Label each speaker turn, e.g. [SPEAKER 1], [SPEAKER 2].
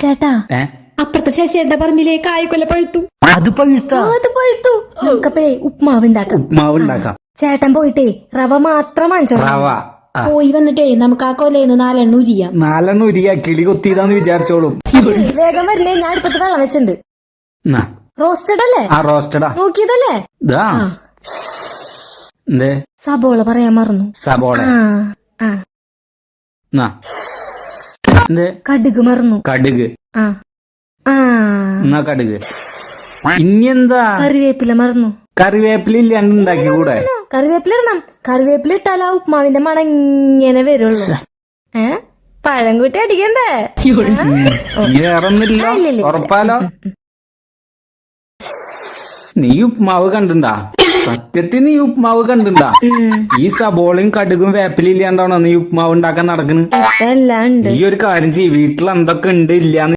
[SPEAKER 1] ചേട്ടാ അപ്പുറത്തെ ശശിയുടെ പറമ്പിലെ കായ്ക്കൊല പഴുത്തു.
[SPEAKER 2] അത് പഴുത്താ?
[SPEAKER 1] അത് പഴുത്തു. നമുക്കപ്പോഴേ ഉപ്മാവ് ഉണ്ടാക്കാം. ചേട്ടൻ പോയിട്ടേ റവ മാത്രം വാങ്ങിച്ചോ. പോയി വന്നിട്ടേ നമുക്ക് ആ കൊലയിന്ന് 4
[SPEAKER 2] ഉരിയാ കിളി കൊത്തിയതാന്ന് വിചാരിച്ചോളും.
[SPEAKER 1] വേഗം വരില്ലേ, ഞാൻ അടുപ്പത്ത് വെള്ളം വെച്ചിട്ടുണ്ട്. റോസ്റ്റഡ് അല്ലേ?
[SPEAKER 2] റോസ്റ്റഡാ.
[SPEAKER 1] നോക്കിയതല്ലേ? സബോള പറയാൻ മറന്നു.
[SPEAKER 2] സബോള.
[SPEAKER 1] കടുക് മറന്നു.
[SPEAKER 2] കടുക്. കടുക്. ഇനി എന്താ?
[SPEAKER 1] കറിവേപ്പില മറന്നു.
[SPEAKER 2] കറിവേപ്പില ഇല്ലാണ്ട് ഉണ്ടാക്കി കൂടെ?
[SPEAKER 1] കറിവേപ്പില ഇടണം. കറിവേപ്പില ഇട്ടാൽ ആ ഉപ്മാവിന്റെ മണം ഇങ്ങനെ വരുള്ളൂ. പഴം കൂട്ടി അടിക്കണ്ടേ?
[SPEAKER 2] വേറൊന്നില്ല, ഉറപ്പാലോ? നീ ഉപ്മാവ് കണ്ടിണ്ടാ? സത്യത്തിൽ നീ ഉപ്മാവ് കണ്ടിണ്ടാ? ഈ സബോളയും കടുകും വേപ്പിലും ഇല്ലാണ്ടാണോ നീ ഉപ്മാവ് ഉണ്ടാക്കാൻ നടക്കുന്നത്? ഈ ഒരു കാര്യം ചെയ്യ്, വീട്ടിൽ എന്തൊക്കെ ഉണ്ട് ഇല്ലാന്ന്